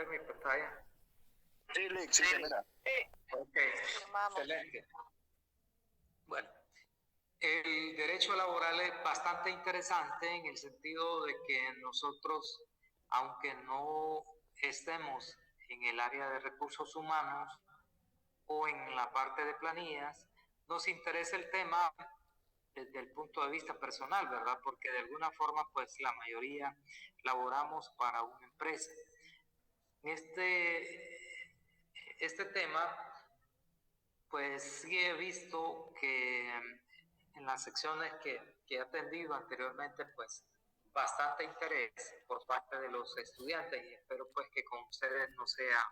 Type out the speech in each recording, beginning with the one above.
ver mi pantalla? Sí, Lick, sí, mira. Ok, excelente. Bueno, el derecho laboral es bastante interesante en el sentido de que nosotros, aunque no estemos en el área de recursos humanos o en la parte de planillas, nos interesa el tema desde el punto de vista personal, ¿verdad? Porque de alguna forma, pues la mayoría laboramos para una empresa. Este tema, pues sí he visto que en las secciones que he atendido anteriormente, pues bastante interés por parte de los estudiantes y espero pues que con ustedes no sea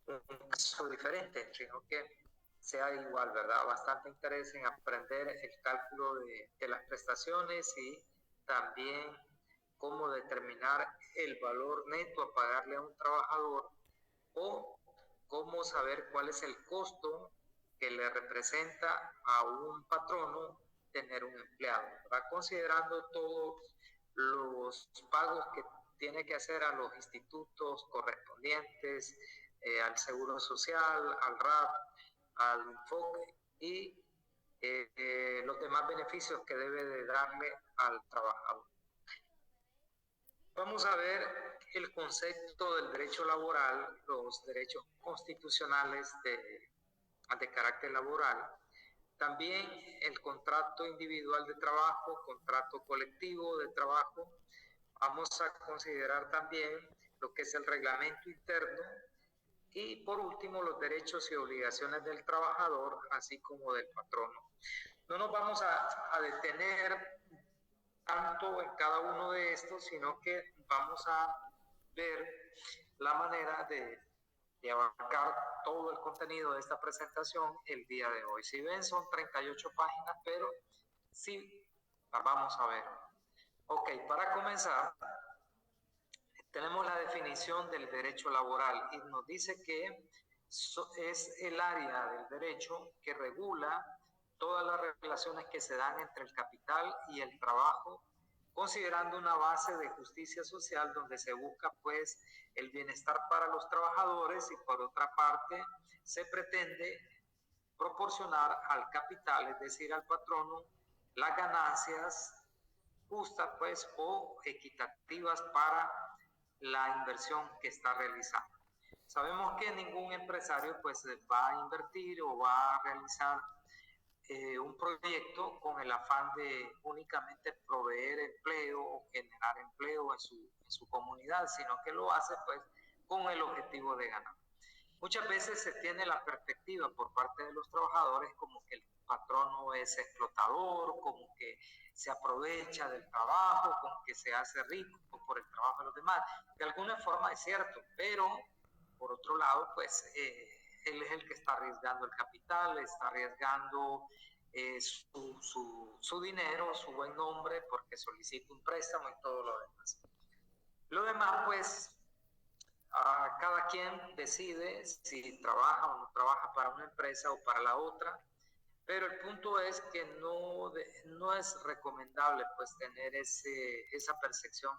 un caso diferente, sino que sea igual, ¿verdad? Bastante interés en aprender el cálculo de las prestaciones y también cómo determinar el valor neto a pagarle a un trabajador o cómo saber cuál es el costo que le representa a un patrono tener un empleado, ¿verdad? Considerando todos los pagos que tiene que hacer a los institutos correspondientes, al Seguro Social, al RAP, al Enfoque y los demás beneficios que debe de darle al trabajador. Vamos a ver el concepto del derecho laboral, los derechos constitucionales de carácter laboral, también el contrato individual de trabajo, contrato colectivo de trabajo. Vamos a considerar también lo que es el reglamento interno y por último los derechos y obligaciones del trabajador, así como del patrono. No nos vamos a detener tanto en cada uno de estos, sino que vamos a ver la manera de abarcar todo el contenido de esta presentación el día de hoy. Si ven, son 38 páginas, pero sí las vamos a ver. Ok, para comenzar, tenemos la definición del derecho laboral y nos dice que es el área del derecho que regula todas las relaciones que se dan entre el capital y el trabajo, considerando una base de justicia social donde se busca pues el bienestar para los trabajadores y por otra parte se pretende proporcionar al capital, es decir, al patrono, las ganancias justas pues o equitativas para la inversión que está realizando. Sabemos que ningún empresario pues va a invertir o va a realizar un proyecto con el afán de únicamente proveer empleo o generar empleo en su comunidad, sino que lo hace pues con el objetivo de ganar. Muchas veces se tiene la perspectiva por parte de los trabajadores como que el patrono es explotador, como que se aprovecha del trabajo, como que se hace rico por el trabajo de los demás. De alguna forma es cierto, pero por otro lado, pues él es el que está arriesgando el capital, está arriesgando su dinero, su buen nombre, porque solicita un préstamo y todo lo demás. Lo demás, pues, cada quien decide si trabaja o no trabaja para una empresa o para la otra, pero el punto es que no es recomendable pues tener esa percepción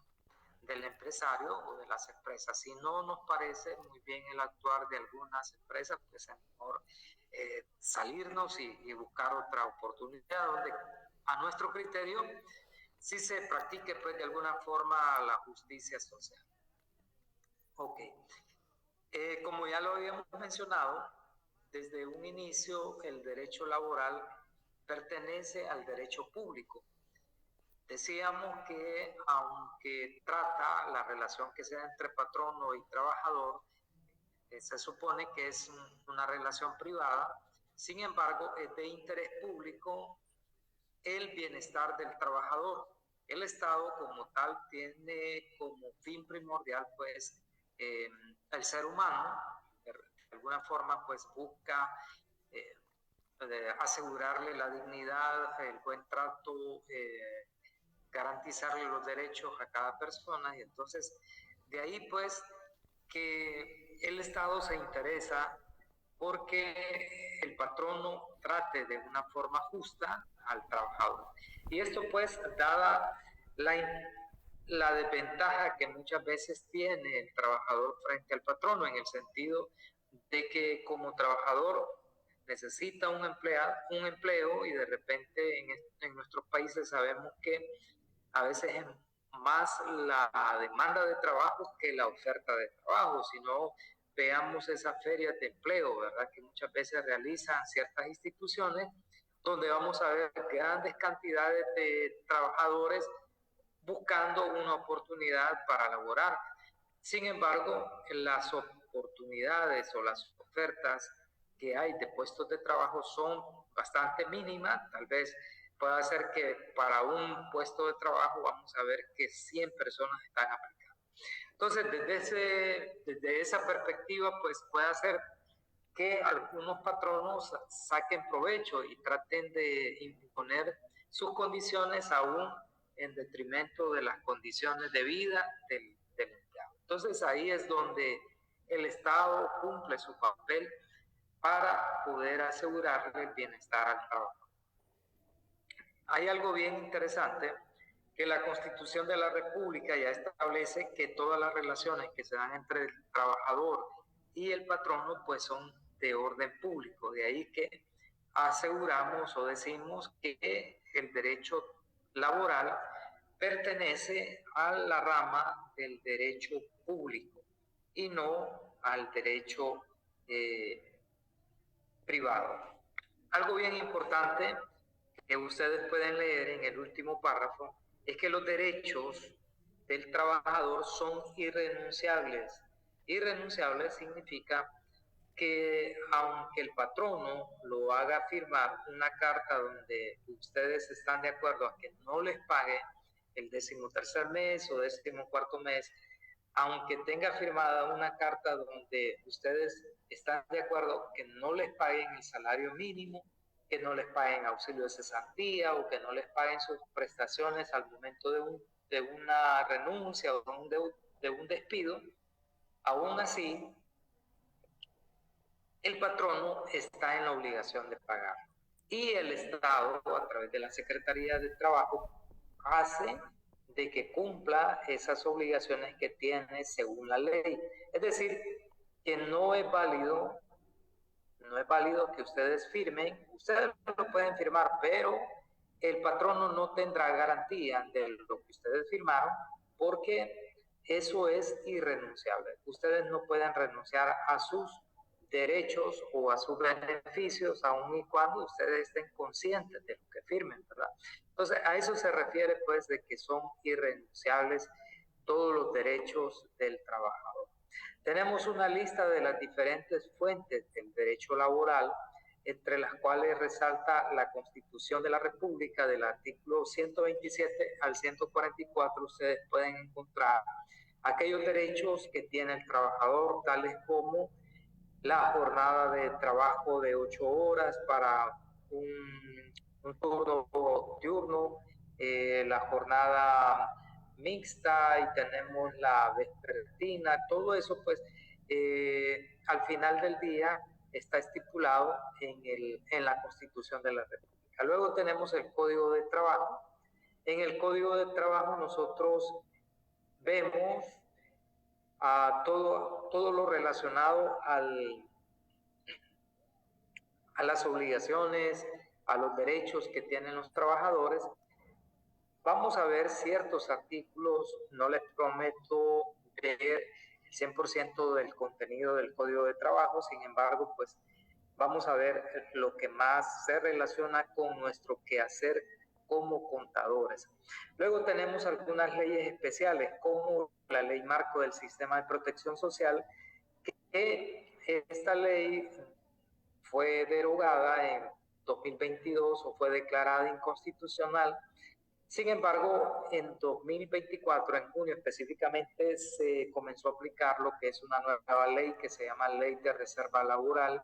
del empresario o de las empresas. Si no nos parece muy bien el actuar de algunas empresas, pues es mejor salirnos y buscar otra oportunidad donde a nuestro criterio sí se practique pues de alguna forma la justicia social. Ok. Como ya lo habíamos mencionado, desde un inicio el derecho laboral pertenece al derecho público. Decíamos que aunque trata la relación que sea entre patrono y trabajador, se supone que es una relación privada, sin embargo es de interés público el bienestar del trabajador. El Estado como tal tiene como fin primordial pues el ser humano, de alguna forma pues busca asegurarle la dignidad, el buen trato, garantizarle los derechos a cada persona y entonces de ahí pues que el Estado se interesa porque el patrono trate de una forma justa al trabajador. Y esto pues dada la la desventaja que muchas veces tiene el trabajador frente al patrono, en el sentido de que como trabajador necesita un empleo y de repente en nuestros países sabemos que a veces es más la demanda de trabajo que la oferta de trabajo, sino veamos esas ferias de empleo, ¿verdad? Que muchas veces realizan ciertas instituciones donde vamos a ver grandes cantidades de trabajadores buscando una oportunidad para laborar. Sin embargo, las oportunidades o las ofertas que hay de puestos de trabajo son bastante mínimas. Tal vez pueda ser que para un puesto de trabajo vamos a ver que 100 personas están aplicando. Entonces, desde esa perspectiva, pues puede ser que algunos patronos saquen provecho y traten de imponer sus condiciones aún en detrimento de las condiciones de vida del empleado. Entonces ahí es donde el Estado cumple su papel para poder asegurarle el bienestar al trabajador. Hay algo bien interesante, que la Constitución de la República ya establece que todas las relaciones que se dan entre el trabajador y el patrono pues son de orden público. De ahí que aseguramos o decimos que el derecho laboral pertenece a la rama del derecho público y no al derecho privado. Algo bien importante que ustedes pueden leer en el último párrafo es que los derechos del trabajador son irrenunciables. Irrenunciables significa que aunque el patrono lo haga firmar una carta donde ustedes están de acuerdo a que no les pague el 13º mes o 14º mes, aunque tenga firmada una carta donde ustedes están de acuerdo que no les paguen el salario mínimo, que no les paguen auxilio de cesantía o que no les paguen sus prestaciones al momento de una renuncia o de un despido, aún así el patrono está en la obligación de pagar. Y el Estado, a través de la Secretaría de Trabajo, hace de que cumpla esas obligaciones que tiene según la ley. Es decir, que no es válido que ustedes firmen, ustedes lo pueden firmar, pero el patrono no tendrá garantía de lo que ustedes firmaron, porque eso es irrenunciable. Ustedes no pueden renunciar a sus derechos o a sus beneficios, aun y cuando ustedes estén conscientes de lo que firmen, ¿verdad? Entonces, a eso se refiere, pues, de que son irrenunciables todos los derechos del trabajador. Tenemos una lista de las diferentes fuentes del derecho laboral, entre las cuales resalta la Constitución de la República, del artículo 127 al 144, ustedes pueden encontrar aquellos derechos que tiene el trabajador, tales como la jornada de trabajo de 8 horas para un turno diurno, la jornada mixta y tenemos la vespertina, todo eso pues al final del día está estipulado en la Constitución de la República. Luego tenemos el Código de Trabajo. En el Código de Trabajo nosotros vemos a todo lo relacionado a las obligaciones, a los derechos que tienen los trabajadores. Vamos a ver ciertos artículos, no les prometo ver el 100% del contenido del Código de Trabajo, sin embargo, pues vamos a ver lo que más se relaciona con nuestro quehacer como contadores. Luego tenemos algunas leyes especiales, como la Ley Marco del Sistema de Protección Social, que esta ley fue derogada en 2022 o fue declarada inconstitucional. Sin embargo, en 2024, en junio específicamente, se comenzó a aplicar lo que es una nueva ley que se llama Ley de Reserva Laboral,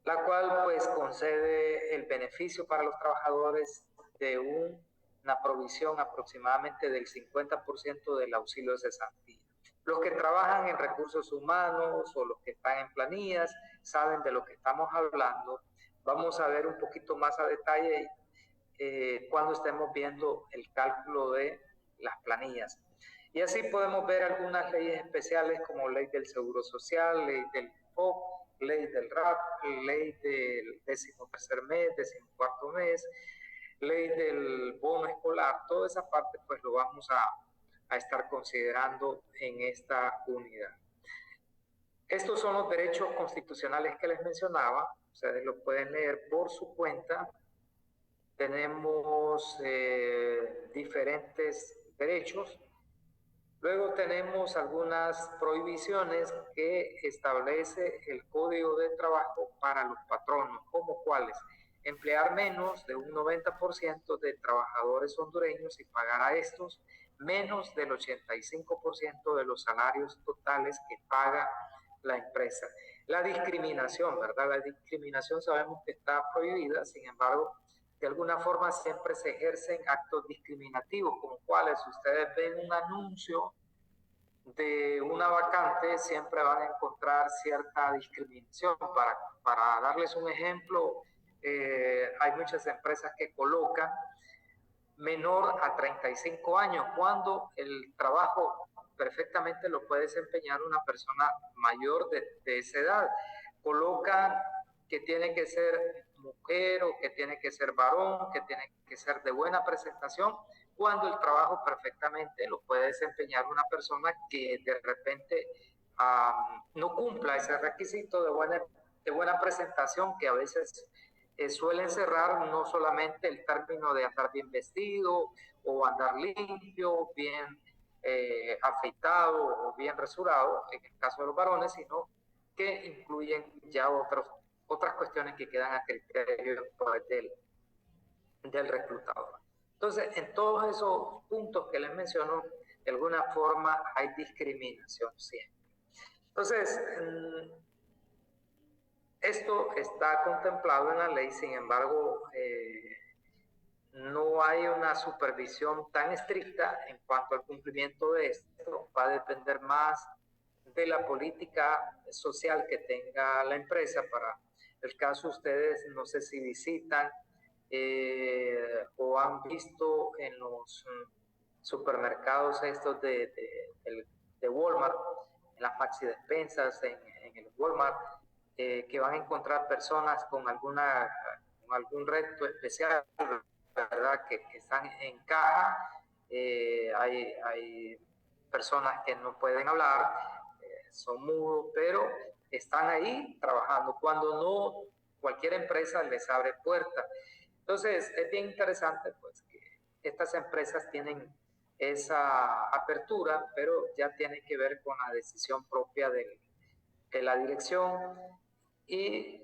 la cual pues concede el beneficio para los trabajadores de una provisión aproximadamente del 50% del auxilio de cesantía. Los que trabajan en recursos humanos o los que están en planillas saben de lo que estamos hablando. Vamos a ver un poquito más a detalle cuando estemos viendo el cálculo de las planillas. Y así podemos ver algunas leyes especiales como ley del Seguro Social, ley del FOC, ley del RAP, ley del 13º mes, 14º mes, ley del bono escolar. Toda esa parte pues lo vamos a estar considerando en esta unidad. Estos son los derechos constitucionales que les mencionaba. Ustedes lo pueden leer por su cuenta. Tenemos diferentes derechos. Luego tenemos algunas prohibiciones que establece el Código de Trabajo para los patronos, como cuáles: emplear menos de un 90% de trabajadores hondureños y pagar a estos menos del 85% de los salarios totales que paga la empresa. La discriminación, ¿verdad? La discriminación sabemos que está prohibida, sin embargo, de alguna forma siempre se ejercen actos discriminativos, como cuáles: ustedes ven un anuncio de una vacante, siempre van a encontrar cierta discriminación. Para darles un ejemplo, hay muchas empresas que colocan menor a 35 años, cuando el trabajo perfectamente lo puede desempeñar una persona mayor de esa edad. Colocan que tiene que ser mujer o que tiene que ser varón, que tiene que ser de buena presentación, cuando el trabajo perfectamente lo puede desempeñar una persona que de repente no cumpla ese requisito de buena presentación, que a veces suelen cerrar no solamente el término de andar bien vestido o andar limpio, bien afeitado o bien rasurado, en el caso de los varones, sino que incluyen ya otras cuestiones que quedan a criterio del reclutador. Entonces, en todos esos puntos que les menciono, de alguna forma hay discriminación siempre. Entonces, esto está contemplado en la ley, sin embargo, no hay una supervisión tan estricta en cuanto al cumplimiento de esto. Va a depender más de la política social que tenga la empresa. Para el caso, ustedes no sé si visitan o han visto en los supermercados estos de Walmart, en las maxi despensas, en el Walmart, que van a encontrar personas con algún reto especial, ¿verdad? Que están en caja. Hay personas que no pueden hablar, son mudos, pero están ahí trabajando, cuando no cualquier empresa les abre puertas. Entonces es bien interesante pues que estas empresas tienen esa apertura, pero ya tiene que ver con la decisión propia de la dirección, y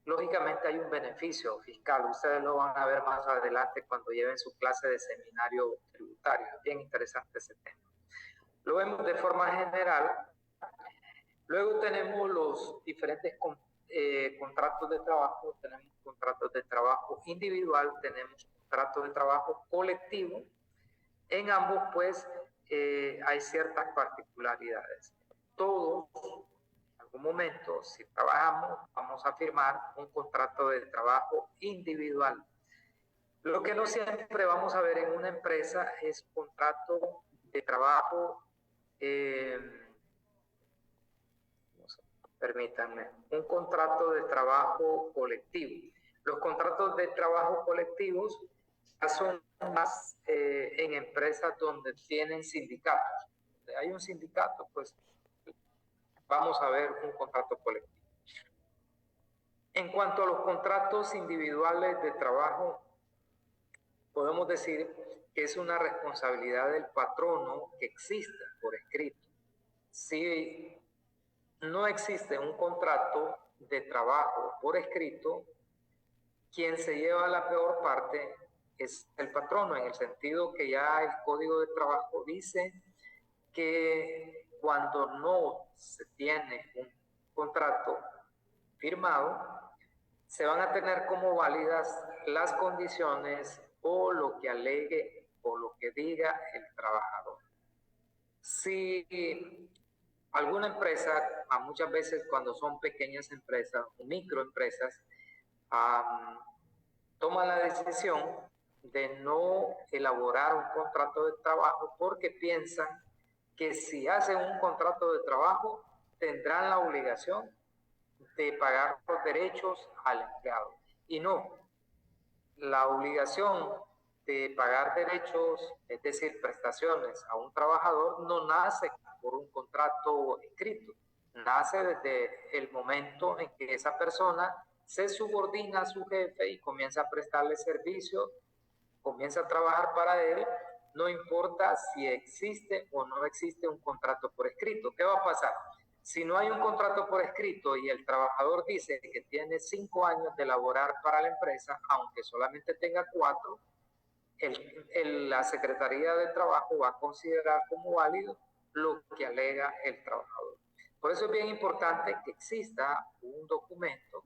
lógicamente hay un beneficio fiscal. Ustedes lo van a ver más adelante cuando lleven su clase de seminario tributario. Bien interesante ese tema. Lo vemos de forma general. Luego tenemos los diferentes contratos de trabajo. Tenemos contratos de trabajo individual, tenemos contratos de trabajo colectivo. En ambos pues hay ciertas particularidades. Todos, en algún momento, si trabajamos, vamos a firmar un contrato de trabajo individual. Lo que no siempre vamos a ver en una empresa es contrato de trabajo, permítanme, un contrato de trabajo colectivo. Los contratos de trabajo colectivos son más en empresas donde tienen sindicatos. Donde hay un sindicato, pues vamos a ver un contrato colectivo. En cuanto a los contratos individuales de trabajo, podemos decir que es una responsabilidad del patrono que exista por escrito. Si no existe un contrato de trabajo por escrito, quien se lleva la peor parte es el patrono, en el sentido que ya el Código de Trabajo dice que cuando no se tiene un contrato firmado, se van a tener como válidas las condiciones o lo que alegue o lo que diga el trabajador. Si alguna empresa, muchas veces cuando son pequeñas empresas o microempresas, toma la decisión de no elaborar un contrato de trabajo porque piensan que si hacen un contrato de trabajo tendrán la obligación de pagar los derechos al empleado. Y no, la obligación de pagar derechos, es decir, prestaciones a un trabajador, no nace por un contrato escrito, nace desde el momento en que esa persona se subordina a su jefe y comienza a prestarle servicio, comienza a trabajar para él, no importa si existe o no existe un contrato por escrito. ¿Qué va a pasar? Si no hay un contrato por escrito y el trabajador dice que tiene 5 años de laborar para la empresa, aunque solamente tenga 4, la Secretaría de Trabajo va a considerar como válido lo que alega el trabajador. Por eso es bien importante que exista un documento,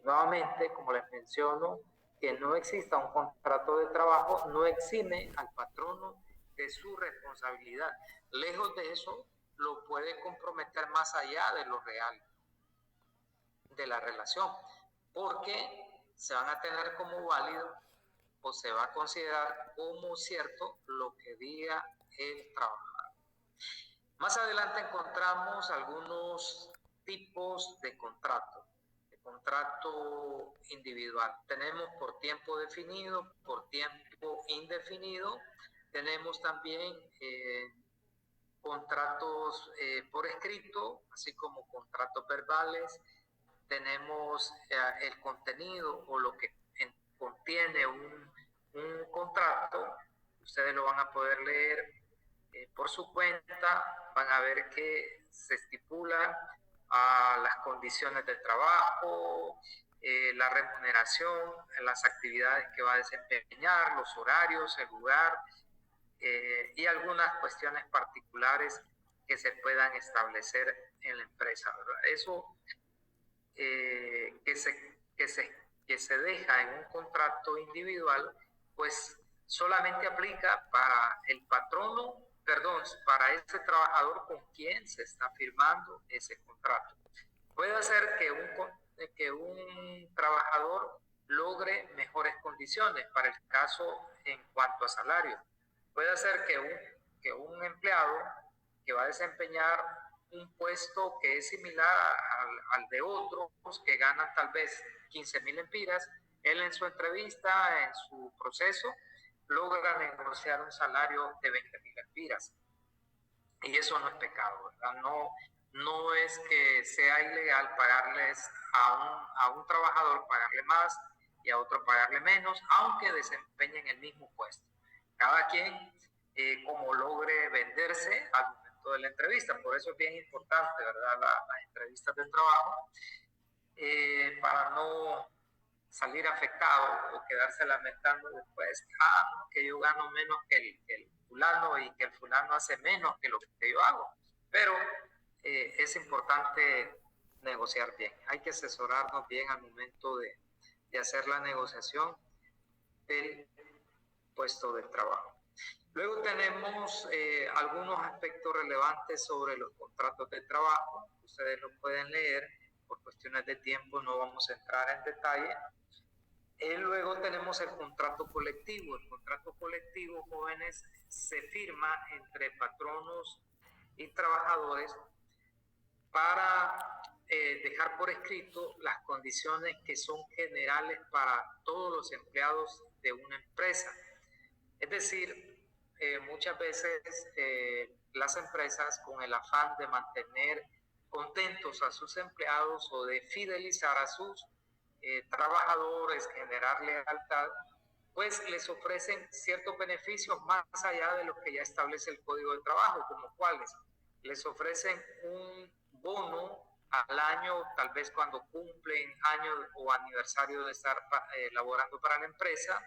nuevamente, como les menciono, que no exista un contrato de trabajo no exime al patrono de su responsabilidad. Lejos de eso, lo puede comprometer más allá de lo real de la relación, porque se van a tener como válido o se va a considerar como cierto lo que diga el trabajador. Más adelante encontramos algunos tipos de contrato individual. Tenemos por tiempo definido, por tiempo indefinido. Tenemos también contratos por escrito, así como contratos verbales. Tenemos el contenido o lo que contiene un contrato. Ustedes lo van a poder leer por su cuenta. Van a ver que se estipula las condiciones de trabajo, la remuneración, las actividades que va a desempeñar, los horarios, el lugar y algunas cuestiones particulares que se puedan establecer en la empresa, ¿verdad? Eso que se deja en un contrato individual, pues solamente aplica para el patrono, perdón, para ese trabajador con quien se está firmando ese contrato. Puede ser que un trabajador logre mejores condiciones para el caso en cuanto a salario. Puede ser que un empleado que va a desempeñar un puesto que es similar al de otros que ganan tal vez 15,000 empiras, él en su entrevista, en su proceso, logra negociar un salario de 20,000 empiras. Y eso no es pecado, ¿verdad? No es que sea ilegal pagarles a un trabajador, pagarle más y a otro pagarle menos, aunque desempeñen el mismo puesto. Cada quien como logre venderse al momento de la entrevista. Por eso es bien importante, ¿verdad? Las entrevistas de trabajo, para no salir afectado o quedarse lamentando después, no, que yo gano menos que el fulano y que el fulano hace menos que lo que yo hago. Pero es importante negociar bien. Hay que asesorarnos bien al momento de hacer la negociación del puesto de trabajo. Luego tenemos algunos aspectos relevantes sobre los contratos de trabajo. Ustedes lo pueden leer. Por cuestiones de tiempo no vamos a entrar en detalle. Luego tenemos el contrato colectivo. El contrato colectivo, jóvenes, se firma entre patronos y trabajadores para dejar por escrito las condiciones que son generales para todos los empleados de una empresa. Es decir, muchas veces las empresas, con el afán de mantener contentos a sus empleados o de fidelizar a sus trabajadores, generar lealtad, pues les ofrecen ciertos beneficios más allá de lo que ya establece el Código de Trabajo, como cuáles. Les ofrecen un bono al año, tal vez cuando cumplen año o aniversario de estar laborando para la empresa.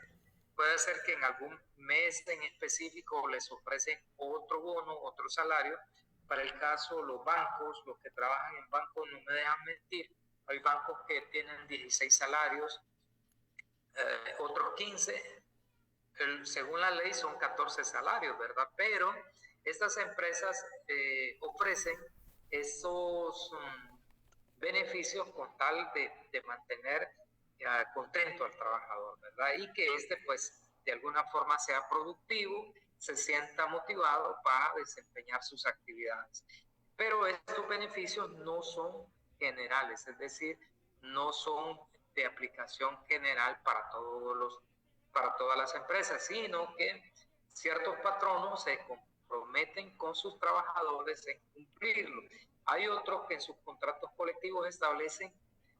Puede ser que en algún mes en específico les ofrecen otro bono, otro salario. Para el caso, los bancos, los que trabajan en bancos no me dejan mentir, hay bancos que tienen 16 salarios, otros 15, según la ley son 14 salarios, ¿verdad? Pero estas empresas ofrecen esos beneficios con tal de mantener contento al trabajador, ¿verdad? Y que pues, de alguna forma sea productivo, se sienta motivado para desempeñar sus actividades. Pero estos beneficios no son generales, es decir, no son de aplicación general para todas las empresas, sino que ciertos patronos se comprometen con sus trabajadores en cumplirlo. Hay otros que en sus contratos colectivos establecen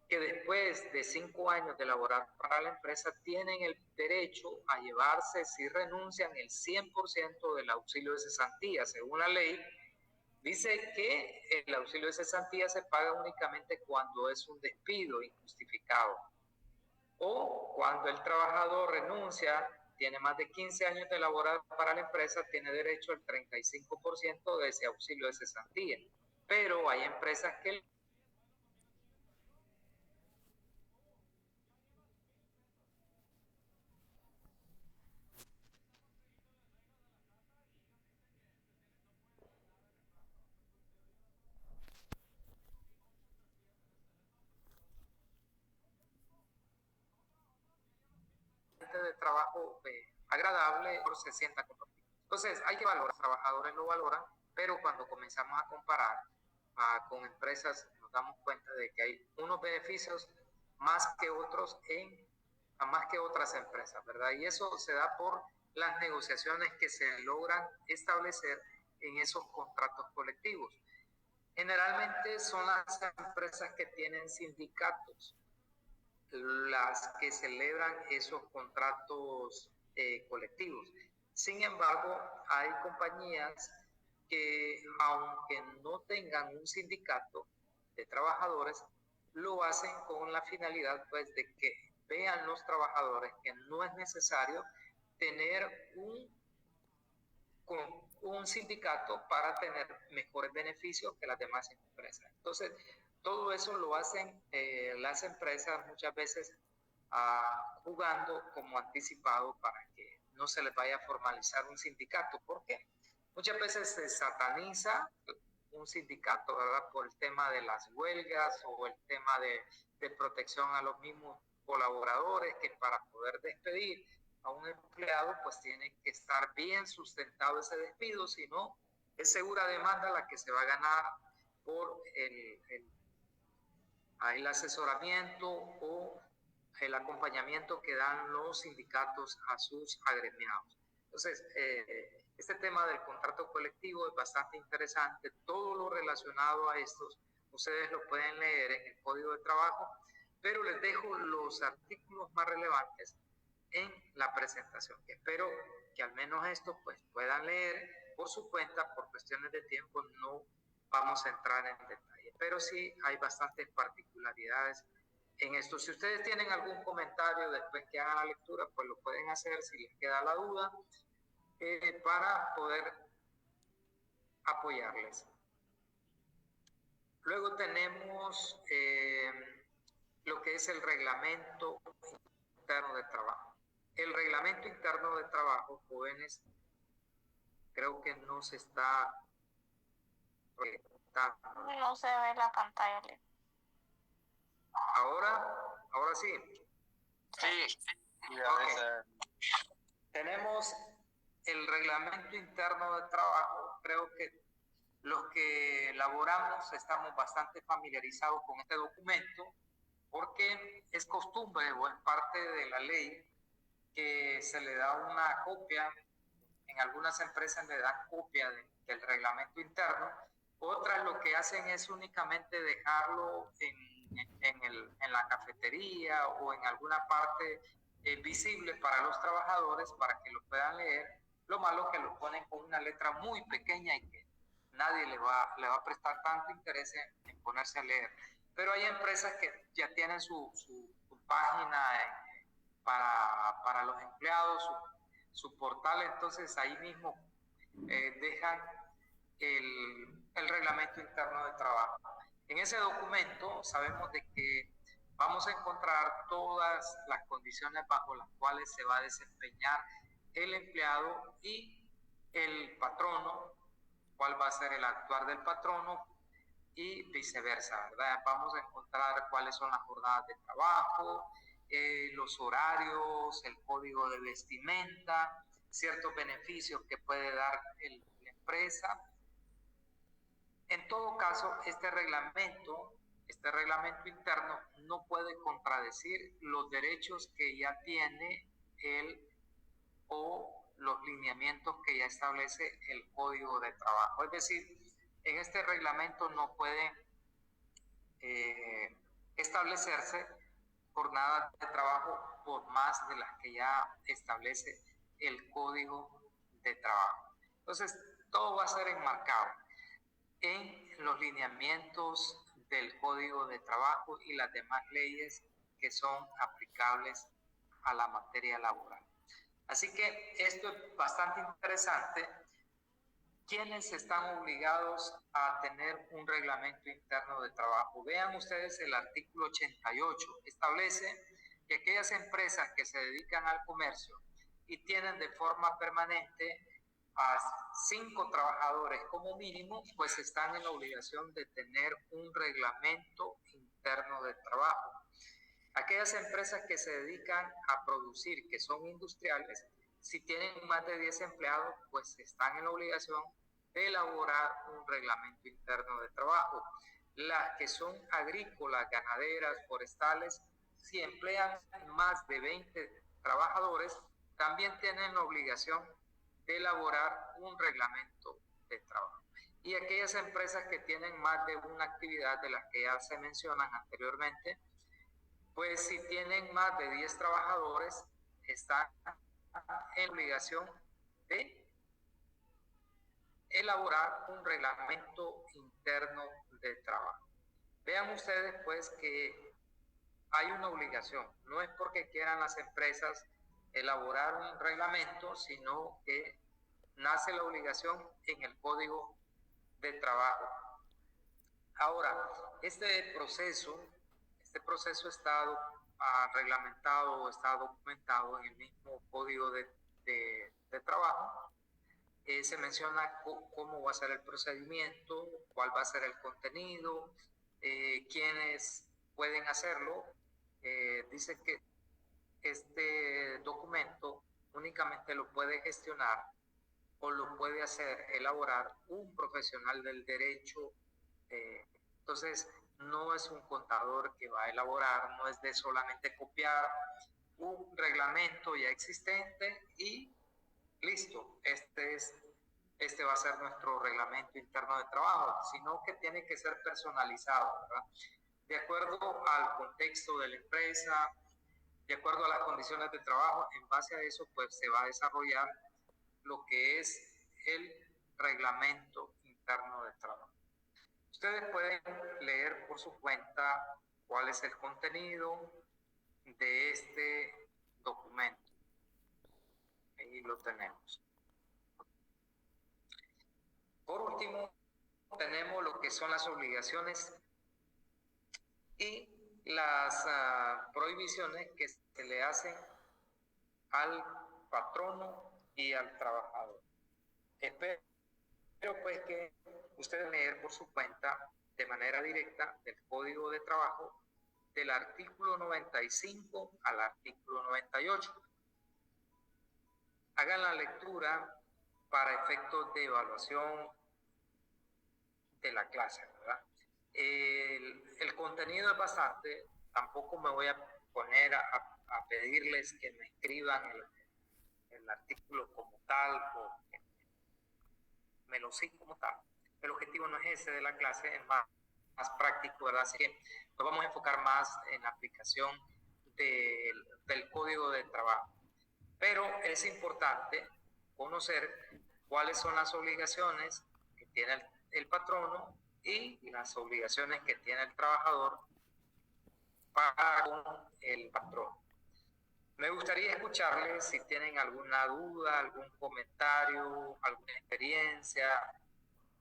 que después de 5 años de laborar para la empresa tienen el derecho a llevarse, si renuncian, el 100% del auxilio de cesantía. Según la ley, dice que el auxilio de cesantía se paga únicamente cuando es un despido injustificado o cuando el trabajador renuncia, tiene más de 15 años de laborar para la empresa, tiene derecho al 35% de ese auxilio de cesantía. Pero hay empresas que de trabajo agradable se sienta compartido. Entonces, hay que valorar, los trabajadores lo valoran, pero cuando comenzamos a comparar con empresas, nos damos cuenta de que hay unos beneficios más que otros más que otras empresas, ¿verdad? Y eso se da por las negociaciones que se logran establecer en esos contratos colectivos. Generalmente son las empresas que tienen sindicatos las que celebran esos contratos colectivos. Sin embargo, hay compañías que, aunque no tengan un sindicato de trabajadores, lo hacen con la finalidad pues, de que vean los trabajadores que no es necesario tener un sindicato para tener mejores beneficios que las demás empresas. Entonces, todo eso lo hacen las empresas muchas veces jugando como anticipado para que no se les vaya a formalizar un sindicato. ¿Por qué? Muchas veces se sataniza un sindicato, ¿verdad? Por el tema de las huelgas o el tema de protección a los mismos colaboradores, que para poder despedir a un empleado pues tiene que estar bien sustentado ese despido, si no es segura demanda la que se va a ganar por el asesoramiento o el acompañamiento que dan los sindicatos a sus agremiados. Entonces, este tema del contrato colectivo es bastante interesante. Todo lo relacionado a estos, ustedes lo pueden leer en el Código de Trabajo, pero les dejo los artículos más relevantes en la presentación. Espero que al menos esto pues puedan leer por su cuenta. Por cuestiones de tiempo no vamos a entrar en detalle, pero sí hay bastantes particularidades en esto. Si ustedes tienen algún comentario después que hagan la lectura, pues lo pueden hacer si les queda la duda, para poder apoyarles. Luego tenemos lo que es el reglamento interno de trabajo. El reglamento interno de trabajo, jóvenes, creo que no se está proyectando. No se ve la pantalla. Ahora sí. Sí. Okay. Tenemos el reglamento interno de trabajo. Creo que los que elaboramos estamos bastante familiarizados con este documento, porque es costumbre o es parte de la ley que se le da una copia. En algunas empresas le dan copia del reglamento interno, otras lo que hacen es únicamente dejarlo en la cafetería o en alguna parte visible para los trabajadores para que lo puedan leer. Lo malo es que lo ponen con una letra muy pequeña y que nadie le va a prestar tanto interés en ponerse a leer. Pero hay empresas que ya tienen su página para los empleados, su portal, entonces ahí mismo dejan el reglamento interno de trabajo. En ese documento sabemos de que vamos a encontrar todas las condiciones bajo las cuales se va a desempeñar el empleado y el patrono, cuál va a ser el actuar del patrono y viceversa, ¿verdad? Vamos a encontrar cuáles son las jornadas de trabajo, los horarios, el código de vestimenta, ciertos beneficios que puede dar la empresa. En todo caso, este reglamento interno no puede contradecir los derechos que ya tiene él o los lineamientos que ya establece el Código de Trabajo. Es decir, en este reglamento no puede establecerse jornadas de trabajo por más de las que ya establece el Código de Trabajo. Entonces, todo va a ser enmarcado en los lineamientos del Código de Trabajo y las demás leyes que son aplicables a la materia laboral. Así que esto es bastante interesante. ¿Quiénes están obligados a tener un reglamento interno de trabajo? Vean ustedes el artículo 88. Establece que aquellas empresas que se dedican al comercio y tienen de forma permanente a 5 trabajadores como mínimo, pues están en la obligación de tener un reglamento interno de trabajo. Aquellas empresas que se dedican a producir, que son industriales, si tienen más de 10 empleados, pues están en la obligación de elaborar un reglamento interno de trabajo. Las que son agrícolas, ganaderas, forestales, si emplean más de 20 trabajadores, también tienen la obligación de elaborar un reglamento de trabajo. Y aquellas empresas que tienen más de una actividad de las que ya se mencionan anteriormente, pues si tienen más de 10 trabajadores, están en obligación de elaborar un reglamento interno de trabajo. Vean ustedes pues que hay una obligación, no es porque quieran las empresas elaborar un reglamento, sino que nace la obligación en el Código de Trabajo. Ahora, este proceso está reglamentado, está documentado en el mismo Código de Trabajo. Se menciona cómo va a ser el procedimiento, cuál va a ser el contenido, quiénes pueden hacerlo. Dice que este documento únicamente lo puede gestionar o lo puede elaborar un profesional del derecho. Entonces, no es un contador que va a elaborar, no es de solamente copiar un reglamento ya existente y listo, este va a ser nuestro reglamento interno de trabajo, sino que tiene que ser personalizado, ¿verdad? De acuerdo al contexto de la empresa, de acuerdo a las condiciones de trabajo, en base a eso pues se va a desarrollar lo que es el reglamento interno de trabajo. Ustedes pueden leer por su cuenta cuál es el contenido de este documento. Ahí lo tenemos. Por último, tenemos lo que son las obligaciones y las prohibiciones que se le hacen al patrono y al trabajador. Espero pues que ustedes leer por su cuenta de manera directa del Código de Trabajo del artículo 95 al artículo 98. Hagan la lectura para efectos de evaluación de la clase, ¿verdad? El contenido es bastante, tampoco me voy a poner a pedirles que me escriban el artículo como tal o que me lo sigan como tal. El objetivo no es ese de la clase, es más práctico, ¿verdad? Así que nos vamos a enfocar más en la aplicación del Código de Trabajo. Pero es importante conocer cuáles son las obligaciones que tiene el patrono y las obligaciones que tiene el trabajador para con el patrón. Me gustaría escucharles si tienen alguna duda, algún comentario, alguna experiencia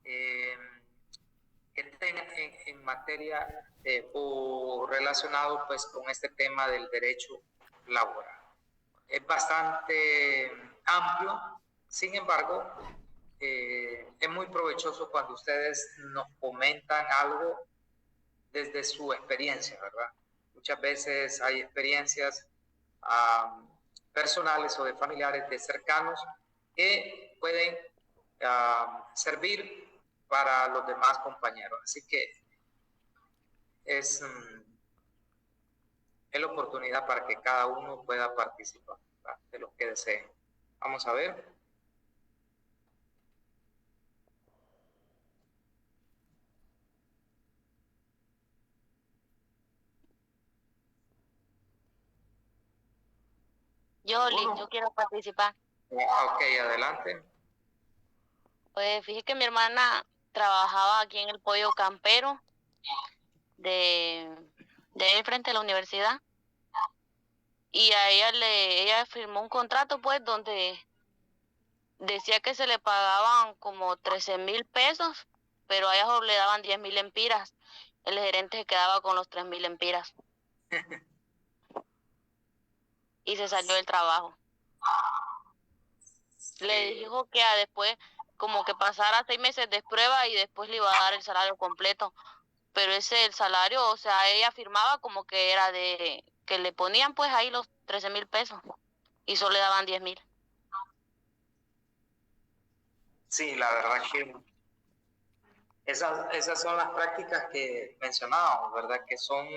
que tengan en materia o relacionado pues con este tema del derecho laboral. Es bastante amplio, sin embargo, es muy provechoso cuando ustedes nos comentan algo desde su experiencia, ¿verdad? Muchas veces hay experiencias personales o de familiares, de cercanos, que pueden servir para los demás compañeros. Así que es la oportunidad para que cada uno pueda participar, ¿verdad?, de lo que desee. Vamos a ver. Yo quiero participar. Ok, adelante. Pues fíjese que mi hermana trabajaba aquí en el pollo campero de ahí frente a la universidad, y a ella firmó un contrato pues donde decía que se le pagaban como 13,000 pesos, pero a ella solo le daban 10,000 lempiras. El gerente se quedaba con los 3,000 lempiras y se salió del trabajo. Le dijo que después como que pasara 6 meses de prueba y después le iba a dar el salario completo. Pero el salario, o sea, ella firmaba como que era que le ponían pues ahí los 13,000 pesos y solo le daban 10,000. Sí, la verdad que esas son las prácticas que mencionábamos, ¿verdad? Que son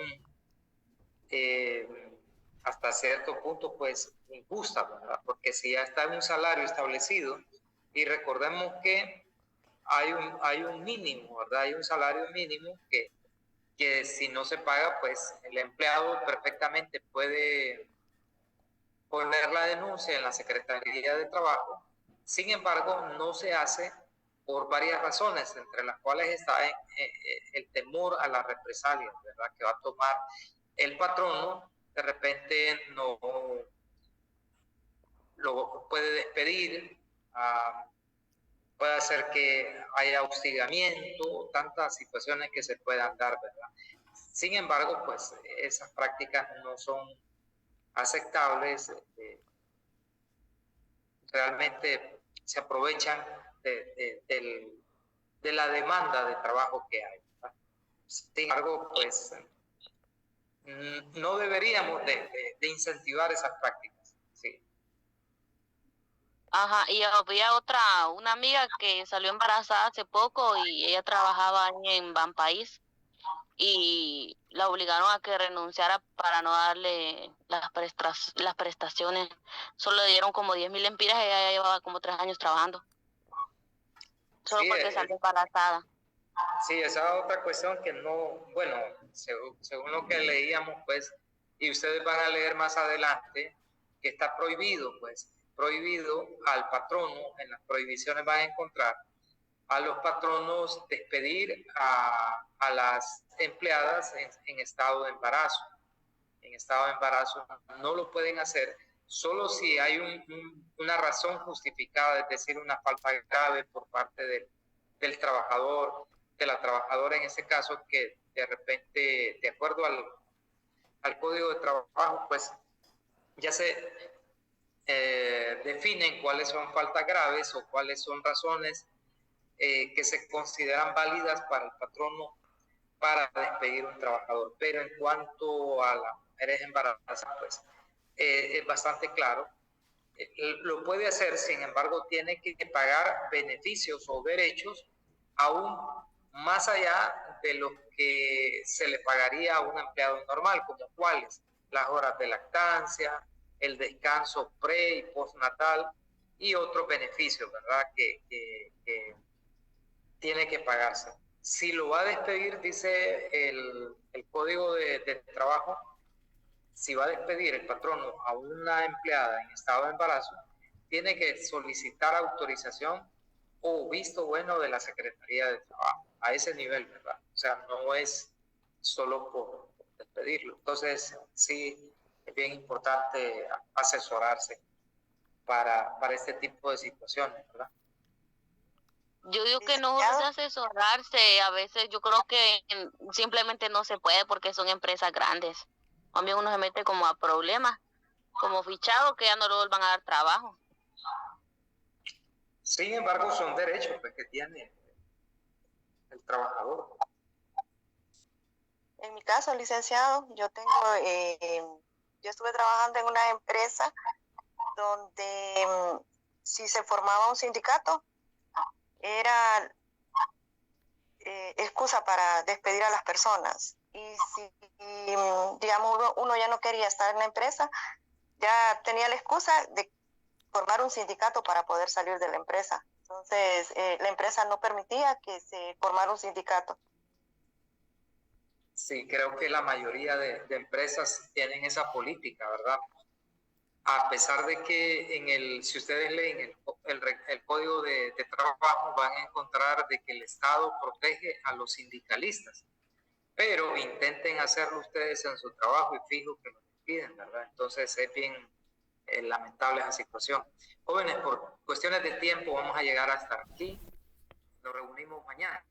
hasta cierto punto pues injustas, ¿verdad? Porque si ya está en un salario establecido, y recordemos que hay un mínimo, ¿verdad? Hay un salario mínimo que si no se paga, pues el empleado perfectamente puede poner la denuncia en la Secretaría de Trabajo. Sin embargo, no se hace por varias razones, entre las cuales está el temor a las represalias, ¿verdad?, que va a tomar el patrono. De repente no lo puede despedir, puede hacer que haya hostigamiento, tantas situaciones que se puedan dar, ¿verdad? Sin embargo, pues esas prácticas no son aceptables, realmente se aprovechan de la demanda de trabajo que hay, ¿verdad? Sin embargo, pues no deberíamos de incentivar esas prácticas, sí. Ajá, y había una amiga que salió embarazada hace poco y ella trabajaba ahí en Banpaís y la obligaron a que renunciara para no darle las prestaciones. Solo le dieron como 10,000 lempiras y ella ya llevaba como 3 años trabajando. Solo Sí, porque salió embarazada. Sí, esa es otra cuestión que no, bueno, según lo que leíamos, pues, y ustedes van a leer más adelante, que está prohibido, pues, prohibido al patrono, en las prohibiciones van a encontrar a los patronos despedir a las empleadas en estado de embarazo. En estado de embarazo no lo pueden hacer solo si hay una razón justificada, es decir, una falta grave por parte del trabajador, de la trabajadora en ese caso, que de repente, de acuerdo al Código de Trabajo, pues ya se definen cuáles son faltas graves o cuáles son razones que se consideran válidas para el patrono para despedir a un trabajador. Pero en cuanto a las mujeres embarazadas, pues es bastante claro. Lo puede hacer, sin embargo, tiene que pagar beneficios o derechos aún más allá de lo que se le pagaría a un empleado normal, como cuáles: las horas de lactancia, el descanso pre y postnatal y otros beneficios, ¿verdad?, que tiene que pagarse. Si lo va a despedir, dice el Código de Trabajo, si va a despedir el patrono a una empleada en estado de embarazo, tiene que solicitar autorización o visto bueno de la Secretaría de Trabajo, a ese nivel, ¿verdad? O sea, no es solo por despedirlo. Entonces, sí, es bien importante asesorarse para este tipo de situaciones, ¿verdad? Yo digo que no es asesorarse, a veces yo creo que simplemente no se puede porque son empresas grandes. También uno se mete como a problemas, como fichado, que ya no le vuelvan a dar trabajo. Sin embargo, son derechos, pues, que tiene el trabajador. En mi caso, licenciado, yo estuve trabajando en una empresa donde si se formaba un sindicato, era excusa para despedir a las personas. Y si, digamos, uno ya no quería estar en la empresa, ya tenía la excusa de formar un sindicato para poder salir de la empresa. Entonces, la empresa no permitía que se formara un sindicato. Sí, creo que la mayoría de empresas tienen esa política, ¿verdad? A pesar de que si ustedes leen el Código de Trabajo, van a encontrar de que el Estado protege a los sindicalistas, pero intenten hacerlo ustedes en su trabajo y fijo que lo piden, ¿verdad? Entonces es bien lamentable esa situación. Jóvenes, por cuestiones de tiempo vamos a llegar hasta aquí. Nos reunimos mañana.